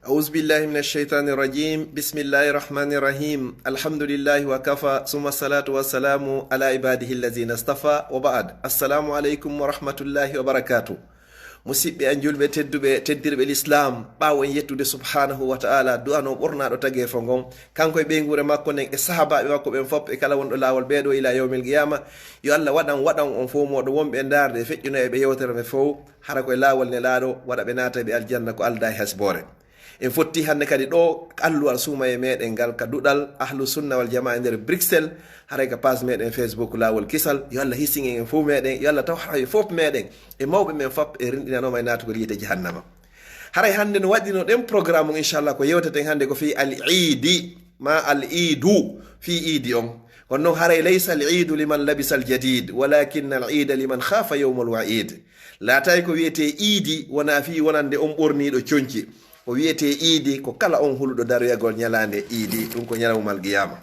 أعوذ بالله من الشيطان الرجيم بسم الله الرحمن الرحيم الحمد لله وكفى ثم الصلاة والسلام على عباده الذين اصطفى وبعد السلام عليكم ورحمة الله وبركاته musidɓe an julɓe tedduɓe teddirɓe l'islam ɓawo en yettude subhanahu wa ta'ala du'ano ɓurnaɗo taguefo gon kanko e ɓeygure makko nden e sahabaɓe makko ɓen fof e kala wonɗo lawol ɓeeɗo ila yawmil qiyama yo allah waɗan on fo moɗo wonɓe darde feƴƴuno eɓe yewtere me fof hara koye lawol ne laaɗo waɗa ɓe naata ɓe aljanna ko alda e hasbore en fotti hande kadi ɗo alluwal suumaye meɗen ngal ka duɗal ahlu sunna wal jama e nder Bruxelles haray ka page meɗen Facebook lawol kisal yo allah hissingen en fof meɗen yo allah taw haray fof meɗen e mawɓe men fop e rinɗinanoma e natugol yiite jahannama haray hande no waɗino ɗen programme inchallah ko yewteten hande ko fi al idi ma al idu fi idi on kono noon haray laysa al idu liman labisa al jadid walakin al ida liman khafa yawm al wa'id laatay ko wiyete idi wona fi wonande on ɓorniɗo conci o wiyete iidi ko kala on huluɗo daroyagol ñalande iidi ɗum ko ñalawmal qiyama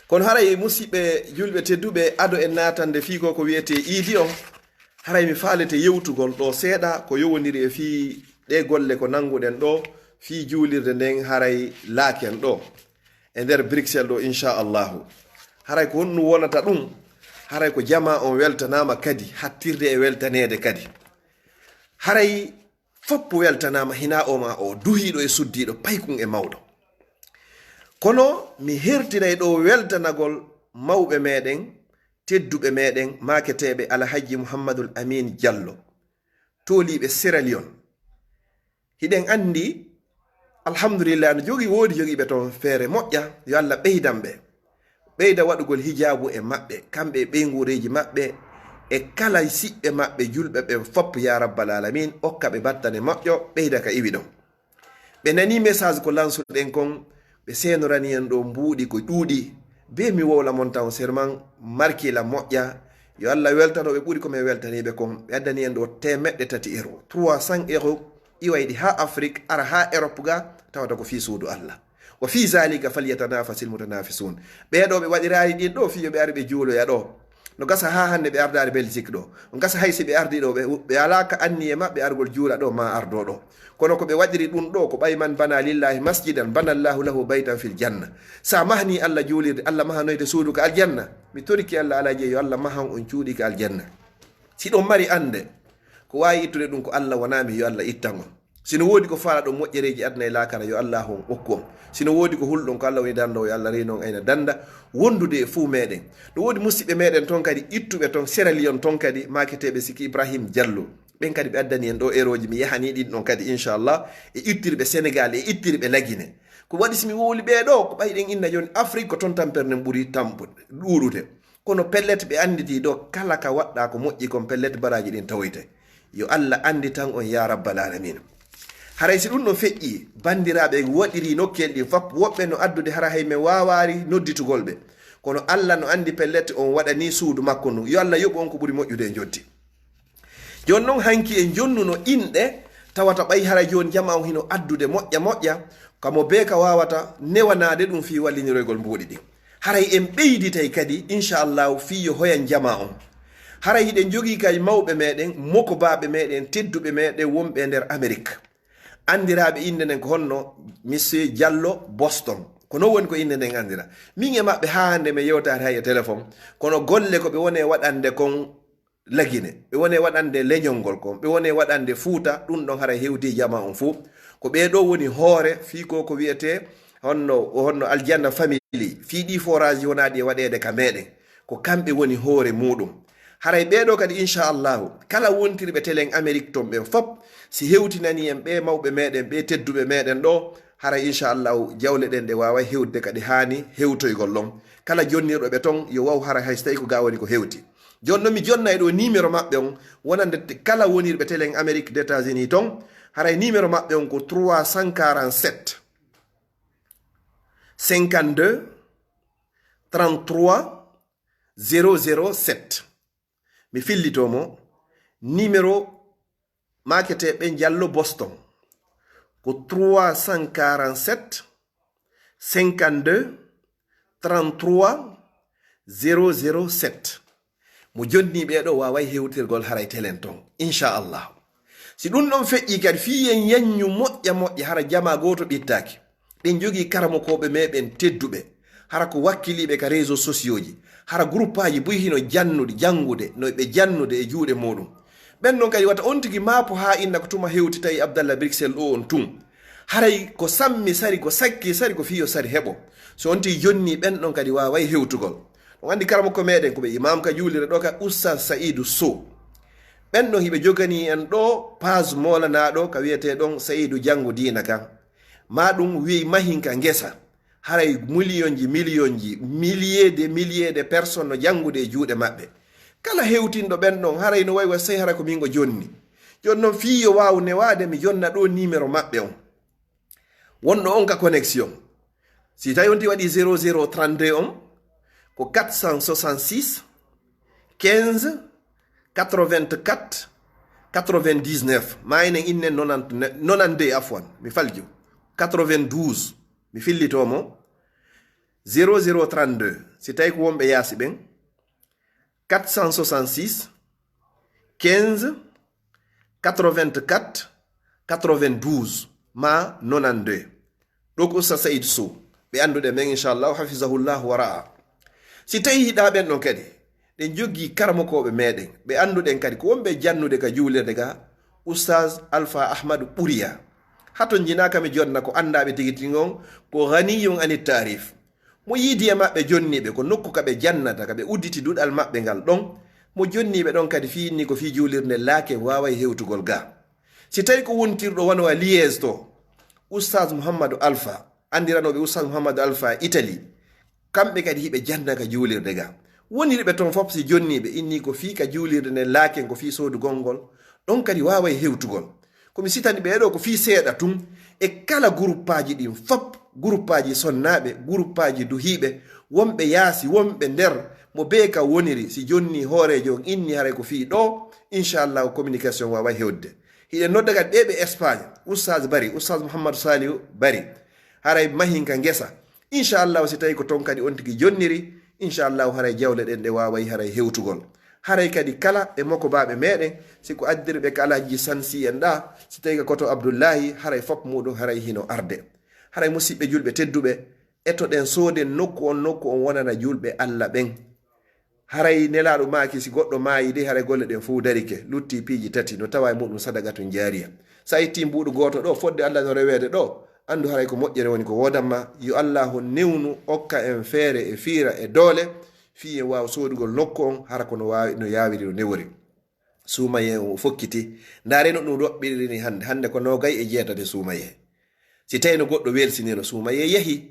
kono haray musidɓe julɓe tedduɓe ado en natande fiiko ko wiyete iidi on haray mi faalete yewtugol ɗo seeɗa ko yowodiri e fi ɗe golle ko nanguɗen ɗo fi juulirde nden haray laaken ɗo e nder Bruxelles ɗo inchallahu haray ko honɗum wonata ɗum haray ko jama on weltanama kadi hattirde e weltanede kadi haray foppo weltanama hina o ma o duhiɗo e suddiɗo paykun e mawɗo kono mi hertinay ɗo weltanagol mawɓe meɗen tedduɓe meɗen maketeɓe alhaji Mouhammadul Amin Diallo toliɓe Sierra Leone hiɗen andi alhamdulillah no woodi jogiɓe toon feere moƴƴa yo Allah ɓeydanɓe ɓeyda waɗugol hijabu e maɓɓe kamɓe e ɓeygureji maɓɓe e kala siɓɓe maɓɓe julɓe ɓe fop ya rabbal alamin okka ɓe battane moƴƴo ɓeyda ka iwi ɗon ɓe nani message ko lansuɗen kon ɓe senorani en ɗo mbuuɗi ko ɗuuɗi be mi wowla mon taw serman markila moƴƴa yo Allah weltanoɓe ɓuuri komin weltaniɓe kon ɓe addani en ɗo 300 €, 300 € iwayɗi ha Afrique ara ha Europe ga tawata ko fi suudu Allah wa fi zalika falyatanafasil mutanafisun ɓeɗo ɓe waɗirani ɗin ɗo fiyo ɓe ari ɓe juuloya ɗo no gasa ha hande ɓe ardare Belgique ɗo no gasa haysi ɓe ardi ɗo ɓe alaka anni e maɓɓe argol juula ɗo ma ardo ɗo kono ko ɓe waɗiri ɗum ɗo ko ɓayman bana lillahi masjidan bana llahu lahu baytan fil janna sa mahni Allah juulirde Allah mahanoyde suudu ka aljanna mi toriki Allah ala jeeyo Allah mahan on cuuɗi ka aljanna si ɗon mari ande ko wawi ittude ɗum ko Allah wonami yo Allah ittan on sino woodi ko faala ɗon moƴƴereji adna e lakara yo Allah on okku on sino woodi ko hulɗon ko Allah woni dando yo Allah reynon ayna danda wondude e fuu meɗen ɗo woodi musidɓe meɗen toon kadi ittuɓe toon Sierra Leone toon kadi maketeɓe siki Ibrahim Diallo ɓen kadi ɓe addani en ɗo eroji mi yahani ɗin ɗon kadi inchallah e ittirɓe Sénégal e ittirɓe Lagine ko waɗi simi wowli ɓeɗo ko ɓayɗen inna joni Afrique ko toon tamperne ɓuuri ɗuuɗude kono pellet ɓe anditi ɗo kala ka waɗɗa ko moƴƴi kon pellet baraji ɗin tawoyte yo Allah andi tan on ya rabbal alamin haray si ɗum ɗo feƴƴi bandiraɓe waɗiri nokkel ɗi fop woɓɓe no addude hara hay men wawari nodditugol ɓe kono Allah no andi pellete on waɗani suudu makko nu yo Allah yoɓu on ko ɓuuri moƴƴude e joddi joni noon hanki en jonnuno inɗe tawata ɓay hara joni jama on hino addude moƴƴa kamo be ka wawata newanade ɗum fi walliniroygol mbuuɗi ɗi haray en ɓeyditay kadi inchallahu fi yo hoyan jama on haray hiɗen jogui kay mawɓe meɗen moko baɓe meɗen tedduɓe meɗen wonɓe e nder Amérique andiraɓe inde nden ko honno monsieur Diallo Boston kono woni ko inde nden andira min e maɓɓe ha hande mi yewtare hay e téléphone kono golle ko ɓe wone waɗande kon Lagine ɓe wone waɗande leñolngol kon ɓe wone waɗande Fuuta ɗum ɗon hara hewti jama on fou ko ɓeɗo woni hoore fi ko wiyete honno aljanna family fi ɗi forage wonaɗi e waɗede ka meɗen ko kamɓe woni hoore muɗum haray ɓeɗo kadi inchallahu kala wontirɓe télé en Amérique ton ɓen fop si hewtinani en ɓe mawɓe meɗen ɓe tedduɓe meɗen ɗo haray inchallahu jawle ɗen ɗe wawa hewde kadi hani hewtoygol ɗon kala jonnirɗoɓe ton yo waw hara hay so tawi ko ga woni ko hewti joni noon mi jonnay ɗo numéro maɓɓe on wonande kala wonirɓe télé en Amérique d' États-Unis ton haray numéro maɓɓe on ko 347 52 33 007 mi fillitomo numéro maketeɓe Diallo Boston ko 347 52 33 007 mo jonni ɓeɗo waway hewtirgol haray telen ton inchallah si ɗum ɗon feƴƴi kadi fiyen yanyu moƴƴa hara jama goto ɓittaki ɗen jogi karamokoɓe meɓen tedduɓe hara ko wakkiliɓe ka réseau sociaux ji hara groupe aji boyi hino jangude no ɓe jannude e juuɗe muɗum ɓen ɗon kadi wata on tigi maapo ha inna ko tuma hewti tawi Abdallah Bruxelles ɗo on tun haray ko sammi sari ko sakki sari ko fiyo sari heɓo so on tigi jonni ɓen ɗon kadi waway hewtugol ɗon andi karamoko meɗen koɓe imam ka juulire ɗo ka Oustaz Saïdou Sow ɓen ɗon hiɓe jogani en ɗo page molanaɗo ka wiyete ɗon Saïdou Jango Dina kan ma ɗum wi mahinka ngesa haray millionji milliers de personnes no jangude e juuɗe maɓɓe kala hewtinɗo ɓen ɗon haray no wayi sey hara ko mingo jonni jon noon fiyo wawu newade mi jonna ɗo numéro maɓɓe on wonɗo on ka connexion si tawi onti waɗi 0032 on ko 466 15 84 99 ma enen innen 92 afwan mi faljo 92 mi fillitomo 0032 si tawi ko wonɓe yaasi ɓen 466 15 84 92 ma 92 ɗo ko Oustaz Saïdou Sow ɓe anduɗe men inchallahu hafizahullahu wa ra'a si tawi hiɗa ɓen ɗon kadi ɗen joggi karamokoɓe meɗen ɓe anduɗen kadi ko wonɓe jannude ka juulirde ga Oustaz Alpha Ahmadou Ɓuriya haton jinakami jonna ko andaɓe tigiti on ko ghaniyun anit tarif mo yiidi e maɓɓe jonniɓe ko nokku kaɓe jannata kaɓe udditi duɗal maɓɓe ngal ɗon mo jonniɓe ɗon kadi fiinni ko fi juulirde laake waway hewtugol ga si tawi ko wontirɗo wanowa liège to Oustaz Mouhamadou Alpha andiranoɓe Oustaz Mouhamadou Alpha Italie kamɓe kadi hiɓe jannaka juulirde ga woniriɓe ton fof si jonniɓe inni ko fi ka juulirde nde laaken ko fi sodugol ngol ɗon kadi waway hewtugol komi sitani ɓeɗo ko fi seeɗa tun e kala groupe aji ɗin fop groupe aji sonnaɓe groupe aji duhiɓe wonɓe yaasi wonɓe nder mo be ka woniri si jonni hoorejo on inni haray ko fi ɗo inchallahu communication waway hewde hiɗen nodda kadi ɓeɓe Espagne Oustaz Bari Oustaz Mouhamadou Saliou Bari haray mahinka ngesa inchallahu si tawi ko ton kadi on tigi jonniri inchallahu haray jawle ɗen ɗe waway haray hewtugol haray kadi kala e makko baɓe meɗen siko addirɓe ka Alhaji Sansi en ɗa si tawi ka koto Abdoullahi haray fop muɗum haray hino arde haray musidɓe julɓe tedduɓe eto ɗen sooden nokku on wonana julɓe Allah ɓen haray nelaɗo maki si goɗɗo mayi de haray golle ɗen fuu darike lutti piiji tati no tawa e muɗum sadagatun jariya sa itti mbuɗu goto ɗo fodde Allah no rewede ɗo andu haray ko moƴƴere woni ko wodanma yo Allahu newnu okka en feere e fiira e doole fi en wawa sodugol nokku on hara ko no yawiri no newori suumaye o fokkiti ndareno ɗum roɓɓirini hande ko nogay e jeetati suumaye si tawi no goɗɗo welsinino suumaye yehi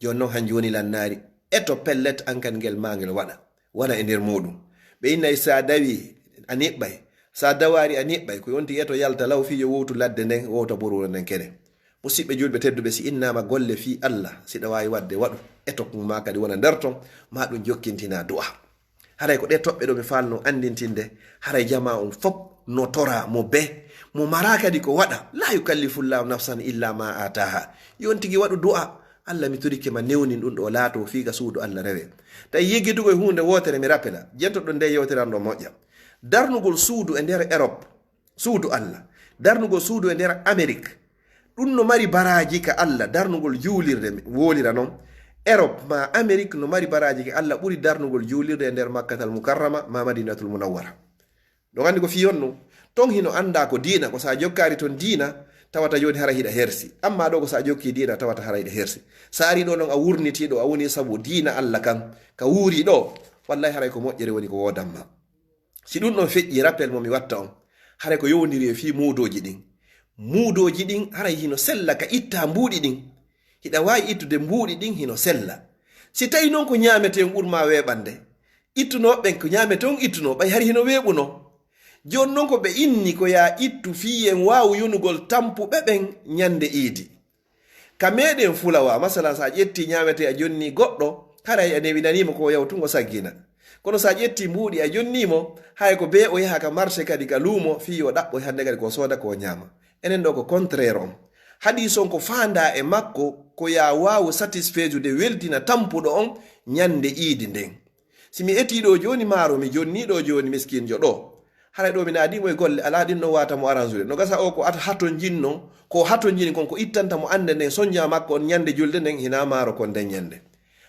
joni noon hanji woni lannari eto pellet ankan ngel magel wona e nder muɗum ɓe innayi sa dawi a niɓɓay sa dawari a niɓɓay ko yonti eto yalta law fi yo wowtu ladde nden wowta ɓururo nden kene musidɓe julɓe tedduɓe si innama golle fi Allah siɗa wawi wadde waɗu eto ma kadi wona nder ton ma ɗum jokkintina du'a haray ko ɗe toɓɓe ɗo mi falno andintinde haray jama on fop no tora mo be mo mara kadi ko waɗa la yukallifullahu nafsan illa ma ataha yon tigi waɗu du'a Allah mi turike ma newnin ɗum ɗo laato fiiga suudu Allah rewe tawi yiggidugo e hunde wotere mi rappela jentoɗo nde yewtiran ɗo moƴƴa darnugol suudu e nder Europe suudu Allah darnugol suudu e nder Amérique ɗum no mari baraji ka Allah darnugol juulirde wolira noon Europe ma Amérique no mari baraji ka Allah ɓuri darnugol juulirde e nder Makkatal Mukarrama ma Madinatul Munawwara ɗo andi ko fiyon no ton hino anda ko diina ko sa jokkari ton diina tawata joni hara hiɗa hersi amma ɗo ko sa jokki diina tawata hara hiɗa hersi sa ari ɗo noon a wurnitiɗo a woni sabu diina Allah kan ka wuuri ɗo wallahi haray ko moƴƴere woni ko wodanma si ɗum ɗon feƴƴi rappel mo mi watta on haray ko yowdiri e fi muudoji ɗin haray hino sella ka itta mbuuɗi ɗin hiɗa wawi ittude mbuuɗi ɗin hino sella si tawi noon ko ñameten ɓurma weɓande ittunoɓen ko ñameten ittuno ɓay hari hino weɓuno joni noon ko ɓe inni ko ya ittu fiyen wawu yunugol tampuɓe ɓen ñande iidi ka meɗen fulawa masalan sa ƴetti ñamete a jonni goɗɗo haray a newinanimo ko yawtungo saggina kono sa ƴetti mbuuɗi a jonnimo hay ko be o yaha ka marché kadi ka luumo fi o ɗaɓɓo hande kadi ko sooda ko ñama enen ɗo ko contraire on hadis on ko fanda e makko ko ya wawu satisfaijude weltina tampuɗo on ñande iidi nden si mi etiɗo joni maaro mi jonniɗo joni miskinjo ɗo haray ɗo mi naadimo e golle ala ɗin no wata mo arrange no gasa o ko haton jinnon ko haton jini kon ko ittanta mo ande nden soña makko on ñande julde nden hina maaro kon nden ñande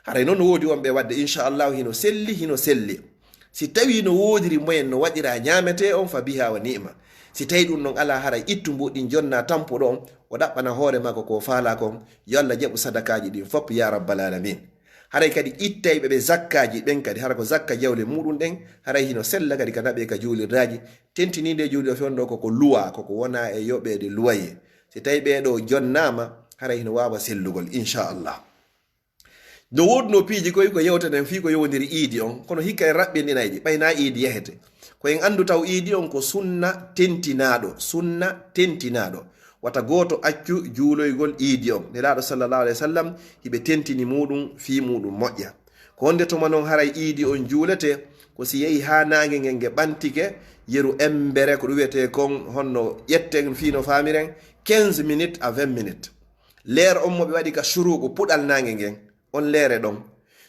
haray noon no woodi wonɓe wadde inchallahu hino selli si tawi no woodiri moyen no waɗira ñamete on fa biha wa ni'ma si tawi ɗum noon ala haray ittu mbuɗin jonna tampuɗo on o ɗaɓɓana hoore makko ko faala kon yo Allah jaɓu sadakaji ɗin fop ya rabbal alamin haray kadi ittay ɓe zakkaji ɓen kadi hara ko zakka jawle muɗum ɗen haray hino sella kadi ka naɓe ka juulirdaji tentinide juulɗo fewndo koko luwa koko wona e yoɓede luwaye si tawi ɓeɗo jonnama haray hino wawa sellugol inchallah no wodno piiji koy ko yewtanen fi ko yowdiri iidi on kono hikka en raɓɓinɗinayɗi ɓayna iidi yahete ko en andu taw iidi on ko sunna tentinaɗo wata goto accu juuloygol iidi on nelaɗo sallallahu alaihi wasallam hiɓe tentini muɗum fi muɗum moƴƴa ko wonde toma noon haray iidi on juulete ko si yehi ha nangue ngel nge ɓantike yeru embere ko ɗum wiyete kon honno ƴetten fino famiren 15 minutes à 20 minutes leer on mo ɓe waɗi ka surugo puɗal nangue ngen on leere ɗon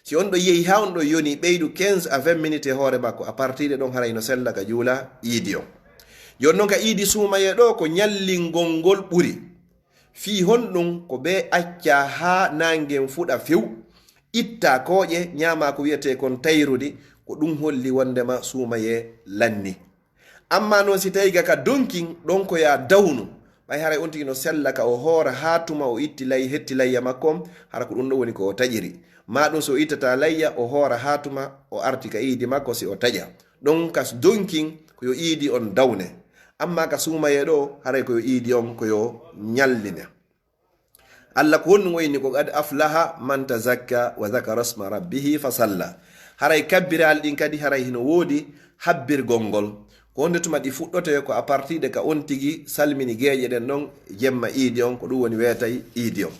si on ɗo yehi ha on ɗo yoni ɓeydu 15 à 20 minutes e hoore makko a partir de ɗon haray no sella ka juula iidi on jon noon ka iidi suumaye ɗo ko ñallingol ngol ɓuri fi honɗum ko ɓe acca ha nangen fuɗa few itta kooƴe ñama ko wiyete kon tayrudi ko ɗum holli wondema suumaye lanni amma noon si tawi ga ka donkin ɗon ko ya dawnu ɓay haray on tigi no sella ka o hoora ha tuma o itti hetti layya makko hara ko ɗum ɗo woni ko o taƴiri ma ɗum so ittata layya o hoora ha tuma o arti ka iidi makko si o taƴa ɗon ka donkin ko yo iidi on dawne amma ka suumaye ɗo haray ko yo iidi on ko yo ñalline Allah ko honɗum wayni ko qad aflaha man tazakka wa zakara isma rabbihi fa salla haray kabbiral ɗin kadi haray hino woodi habbirgol ngol ko wonde tuma ɗi fuɗɗote ko a partir de ka on tigi salmini geeƴe ɗen ɗon jemma iidi on ko ɗum woni weetay iidi on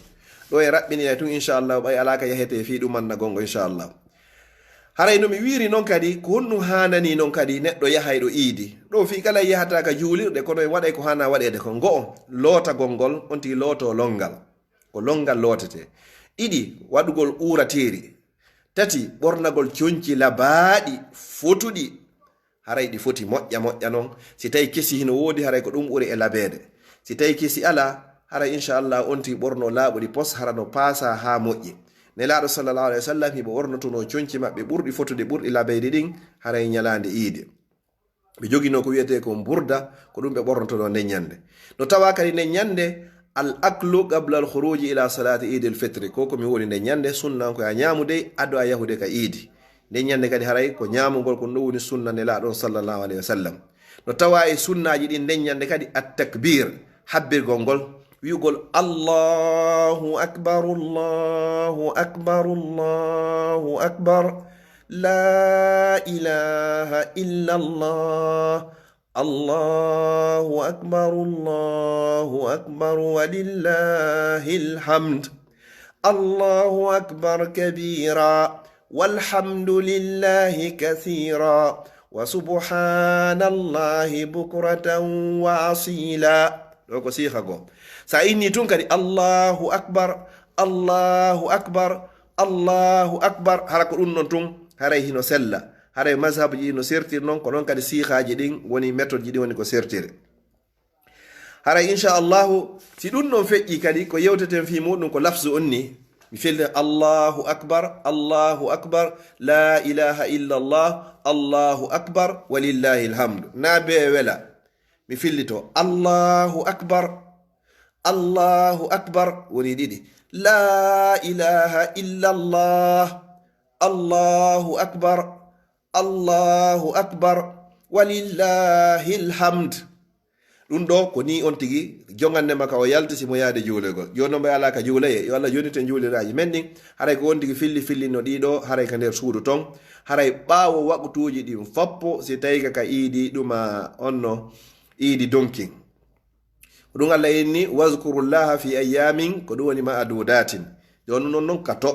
ɗo e raɓɓinina tun inchallah ɓay alaka yahete fi ɗumanna gongo inchallah haray no mi wiiri noon kadi ko honɗum hanani noon kadi neɗɗo yahayɗo iidi ɗo fi kala yahata ka juulirɗe kono en waɗay ko hana waɗede ko go'o lootagol ngol on tigi looto longal ko longal lootete ɗiɗi waɗugol uratiri tati ɓornagol conci labaaɗi fotuɗi haray ɗi foti moƴƴa noon si tawi kesi hino woodi haray ko ɗum ɓuri e labeede si tawi kesi ala haray inchallah on tigi ɓorno laaɓuɗi pos hara no paasa ha moƴƴi nelaɗo sallallahu alaihi wasallam hiɓe ɓornotono conci maɓɓe ɓurɗi fotude ɓurɗi labeyde ɗin haray ñalande iide ɓe jogino ko wiyete ko burda ko ɗum ɓe ɓornotono nden ñande no tawa kadi nden ñande al aklu qabla al khuruji ila salati idi al fitri ko mi woni nden ñande sunna ko ya ñamude addo a yahude ka iidi nden ñande kadi haray ko ñamugol ko ɗum woni sunna nelaɗon sallallahu alaihi wasallam no tawa e sunnaji ɗin nden ñande kadi at takbir habbirgol ngol wiugol allahu akbar la ilaha illa allah allahu akbar walillahil hamd allahu akbar kabira walhamdulillahi kathira wa subhanallahi bukratan wa asila ɗo ko siha go sa inni tun kadi allahu akbar hara ko ɗum ɗon tun haray hino sella haray mazhab ji no sertir noon ko noon kadi sihaji ɗin woni méthode ji ɗin woni ko sertire haray inchallahu si ɗum ɗon feƴƴi kadi ko yewteten fi muɗum ko lafzu on ni mi felde allahu akbar la ilaha illa allah allahu akbar walillahi alhamdu na be wela mi fillito allahu akbar woni ɗiɗi la ilaha illa allah allahu akbar walillahi alhamd ɗum ɗo ko ni on tigi jongande maka o yaltisi mo yaade juulegol joni mbo ala ka juulaye yo Allah joniten juuliraji men ɗin haray ko on tigi fillino ɗiɗo haray ka nder suudu ton haray ɓaawo waɓutuji ɗin foppo si tawi ka iidi ɗuma onno iidi donkin ko ɗum Allah inni wazkurullaha fi ayamin ko ɗum woni ma adudatin joni noon ka to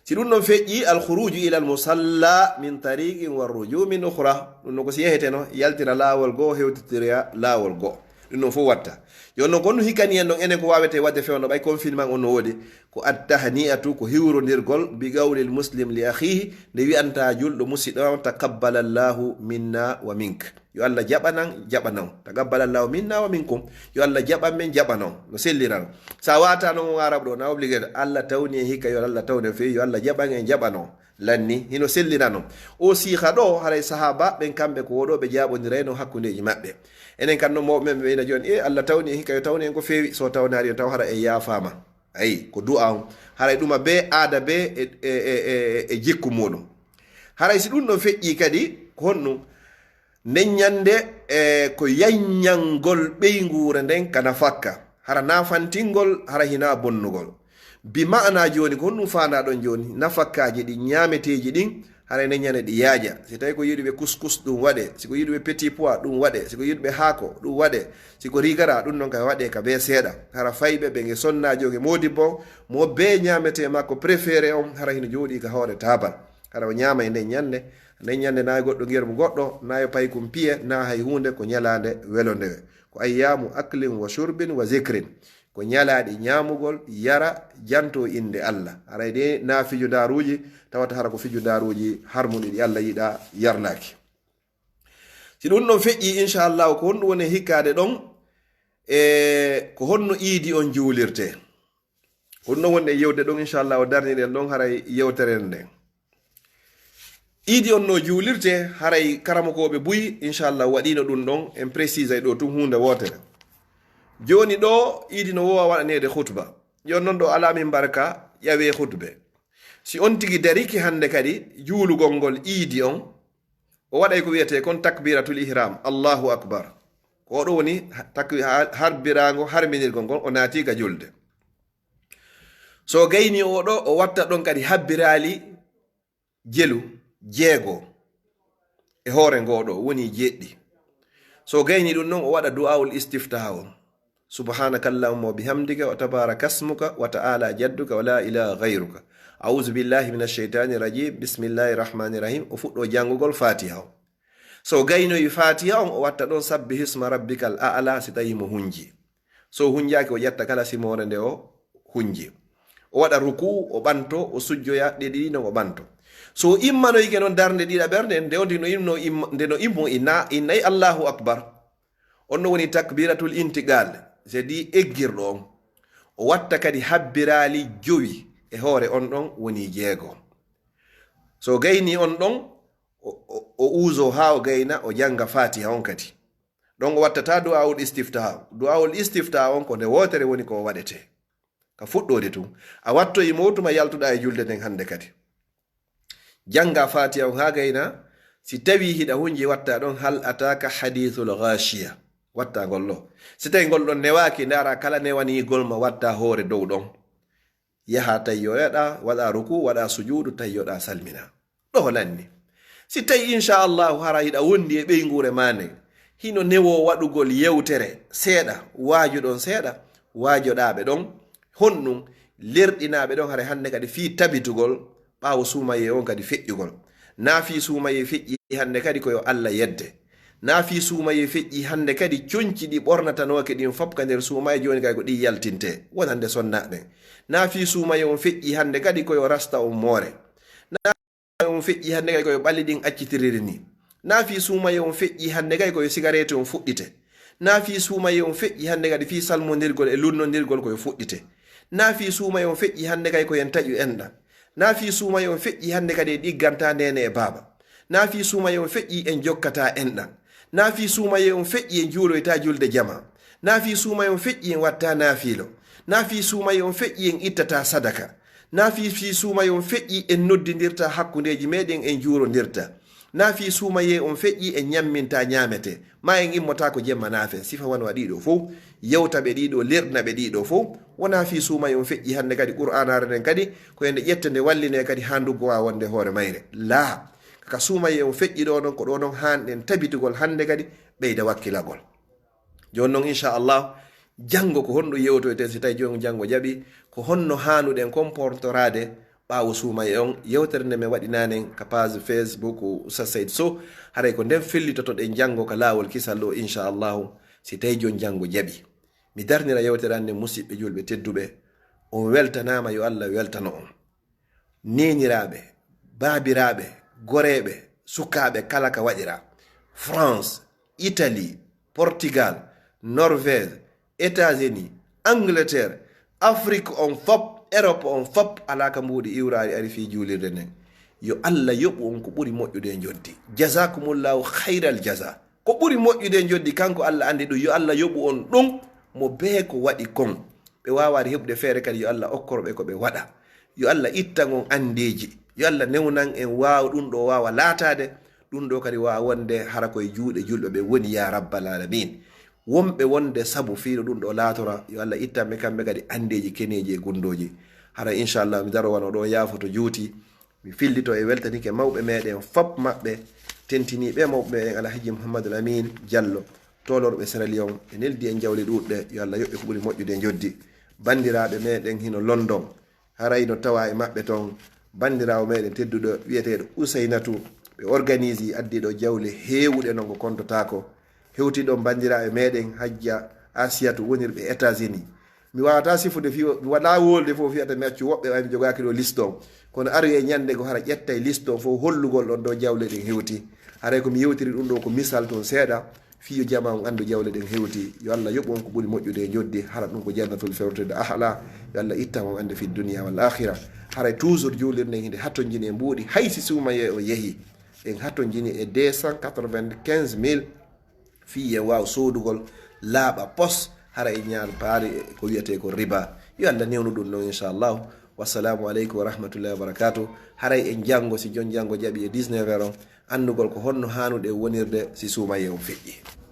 si ɗum ɗon feƴƴi alkhuruju ila almusalla min tariqin warruju min ukhra ɗum no ko si yehete no yaltira laawol goo hewtitira laawol goo ɗum noon fof watta yo noon gonno hikkani en ɗon enen ko wawete wadde fewno ɓay confinement on no woodi ko attahni'atu ko hiwrodirgol bi gawlil muslim li akhihi nde wi'anta julɗo musidɗo on takabbalallahu minna wa mink yo Allah jaɓanan jaɓanon takabbalallahu minna wa minkum yo Allah jaɓan men jaɓanon no selliran sa wata noon arabe ɗo na obligé Allah tawni en hikka yo Allah tawni fe yo Allah jaɓan en jaɓanon lanni hino sellirano o siiha ɗo haray sahaba ɓen kamɓe ko woɗoɓe jaɓodirayno hakkudeji maɓɓe enen kan no mawɓe men ɓe wayna joni Allah tawni en hikka yo tawni en ko fewi so tawnari on taw hara e yafama ayi ko du'a on haray ɗuma be aada be e jikku muɗum haray si ɗum ɗon feƴƴi kadi ko honɗum nden ñande ko yanñangol ɓeygure nden kana fakka hara nafantingol hara hina bonnugol bi ma'ana joni ko honɗum fana ɗon joni nafakkaji ɗi ñameteji ɗin hara nden ñande ɗi yaaja si tawi ko yiɗuɓe couscous ɗum waɗe siko yiɗuɓe petit pois ɗum waɗe siko yiɗuɓe haako ɗum waɗe siko rigara ɗum ɗon ka waɗe ka be seeɗa hara fayɓe ɓe ge sonnajoge modi bon mo be ñamete makko préféré on hara hino jooɗi ka hoore tabal hara o ñama e nden ñande nayi goɗɗo guermu goɗɗo nayo pay kum piye na hay hunde ko ñalande welondewe ko ayyamu aklin wa shurbin wa zicrin ko ñalaɗi ñamugol yara janto inde Allah haray de na fijo daruji tawata hara ko fijo daruji harmuɗi ɗi Allah yiɗa yarlaki si ɗum ɗon feƴƴi inchallahu ko honɗum woni hikkade ɗon ko honno iidi on juulirte honno wonde yewde ɗon inchallah o darniɗen ɗon haray yewtere nden iidi on no juulirte haray karamokoɓe buyi inchallah waɗino ɗum ɗon en précise ɗo tum hunde wotere joni ɗo iidi no wowa waɗanede khutba jon noon ɗo alamin barka ƴawe khutbe si on tigi dariki hande kadi juulugol ngol iidi on o waɗay ko wiyete kon takbiratul ihram allahu akbar ko ɗo woni harbirago harminirgol ngol o naatiga julde so gayni oɗo o watta ɗon kadi habbirali jelu jeego e hoore ngoɗo woni jeɗɗi so gayni ɗum noon o waɗa du'aul istiftah on subhanaka allahumma wa bihamdika wa tabaraka asmuka wa ta'ala jadduka wa la ilaha ghayruka a'udhu billahi minash shaitani rajim bismillahir rahmanir rahim o fuɗɗo jangugol fatiha o so gaynoyi fatiha on o watta ɗon sabbihisma rabbikal a'la si tawi mo hunji so hunjaki o ƴetta kala simore nde o hunji o waɗa ruku o ɓanto o sujjoya ɗiɗi non o ɓanto so immanoyke noon darde ɗiɗa ɓerde nde o nde no immo innayi allahu akbar on no woni takbiratul intigal c'est dit eggirɗo on o watta kadi habbirali jowi e hoore on ɗon woni jeego so gayni on ɗon o uso ha o gayna o janga fatiha on kadi ɗon o wattata du'awul istiftah on ko nde wotere woni ko waɗete ka fuɗɗode tum a wattoyi motuma yaltuɗa e julde nden hande kadi janga fatiha on ha gayna si tawi hiɗa hunji watta ɗon hal ataka hadithul ghashiya watta gollo si tawi gol ɗon newaki ndara kala newanigol ma watta hoore dow ɗon yaha tayyoɗa waɗa ruku waɗa sujudu tayyoɗa salmina ɗo lanni si tawi inchallahu hara hiɗa wondi e ɓeygure mane hino newo waɗugol yewtere seeɗa waajuɗon seeɗa waajoɗaɓe ɗon honɗum lerɗinaɓe ɗon hara hande kadi fi tabitugol ɓawo sumaye on kadi feƴƴugol na fi sumaye feƴƴi hande kadi koyo Allah yedde na fi sumaye feƴƴi hande kadi coñci ɗi ɓornatanoke ɗin fop ka nder sumaye joni kay ko ɗi yaltinte wonande sonnaɓe na fi sumaye on feƴƴi hande kadi koyo rasta on moore na on feƴƴi hande kadi koyo ɓalli ɗin accitiriri ni na fi sumaye on feƴƴi hande kadi koyo cigarette on fuɗɗite na fi sumaye on feƴƴi hande kadi fi salmodirgol e lunnodirgol koyo fuɗɗite na fi sumaye on feƴƴi hande kadi koyen taƴu enɗan na fi sumaye on feƴƴi hande kadi e ɗigganta ndene e baaba na fi sumaye on feƴƴi en jokkata enɗan na fi sumaye on feƴƴi en juuloyta julde jama na fi sumaye on feƴƴi en watta naafilo na fi sumaye on feƴƴi en ittata sadaka na fi sumaye on feƴƴi en noddidirta hakkundeji meɗen en juurodirta na fi sumaye on feƴƴi en ñamminta ñamete ma en immota ko jemma naafe sifa won waɗiɗo fof yewtaɓe ɗiɗo lernaɓe ɗiɗo fof wona fi sumaye on feƴƴi hande kadi qur'anare nden kadi ko ende ƴette nde walline kadi ha nduggo wa wonde hoore mayre la ka sumaye on feƴƴi ɗo ɗon ko ɗo ɗon hanɗen tabitugol hande kadi ɓeyda wakkilagol joni noon inchallah janngo ko honɗo yewtoyte si tawi joni janngo jaaɓi ko honno hanuɗen comportorade ɓawo sumaye on yewtere nde min waɗinanen ka page Facebook Oustaz Said Sow haray ko nden fellitotoɗen janngo ka laawol kisal ɗo inchallahu si tawi jon janngo jaɓi mi darnira yewtere nde musidɓe julɓe tedduɓe on weltanama yo Allah weltano on neniraɓe babiraɓe goreɓe sukaɓe kala ka waɗira France Italie Portugal Norvège États-Unis Angleterre Afrique on fop Europe on fop alaka mbuɗi iwrari ari fi julirde nden yo Allah yoɓu on ko ɓuri moƴƴude joddi jasakumullahu hayral jasa ko ɓuri moƴƴude joddi kanko Allah andi ɗum yo Allah yoɓu on ɗum mo bee ko waɗi kon ɓe wawari heɓude feere kadi yo Allah okkoroɓe ko ɓe waɗa yo Allah ittan on andeji yo Allah newnan en wawa ɗum ɗo wawa laatade ɗum ɗo kadi wawa wonde hara koye juuɗe julɓe ɓe woni ya rabbal alamin wonɓe wonde sabu fiiɗo ɗum ɗo laatora yo Allah ittanɓe kamɓe kadi andeji keneji e gundoji hara inchallah mi daro wano ɗo yaafoto juuti mi fillito e weltanike mawɓe meɗen fop maɓɓe tentiniɓe mawɓe meɗen alhaji Mouhamadoul Amin Diallo tolorɓe Sierra Leone e neldi en jawle ɗuɗɗe yo Allah yoɓɓe ko ɓuri moƴƴude joddi bandiraɓe meɗen hino London harayno tawa e maɓɓe toon bandirawo meɗen tedduɗo wiyeteɗo Ousaynatou ɓe organise addiɗo jawle hewuɗe non ko kontotako hewtiɗon bandiraɓe meɗen hajja Asiatou wonirɓe États-Unis mi wawata sifude fi mi waɗa wolde fof fiyata mi accu woɓɓe waymi jogaki ɗo liste on kono ari e ñande ko hara ƴetta e liste on fof hollugol ɗon ɗo jawle ɗen hewti haray komi yewtiri ɗum ɗo ko misal toon seeɗa fiyo jama on andu jawle ɗen hewti yo Allah yoɓu on ko ɓuri moƴƴude e joddi hara ɗum ko jannatul fewtede ahla yo Allah ittama on ande fi dunia wal akhira haray toujours julirde hinde hatton jini e mbuuɗi haysi sumaye o yeehi en hatton jini e 295 000 fiye waw sodugol laaɓa pos hara e ñaar paari ko wiyete ko riba yo Allah newnu ɗum ɗon inchallahu wassalamu aleykum wa rahmatullahi wa barakatuh haray en janngo si jon janngo jaɓi e 19 heures on andugol ko honno hanude wonirde si sumaye on feƴƴi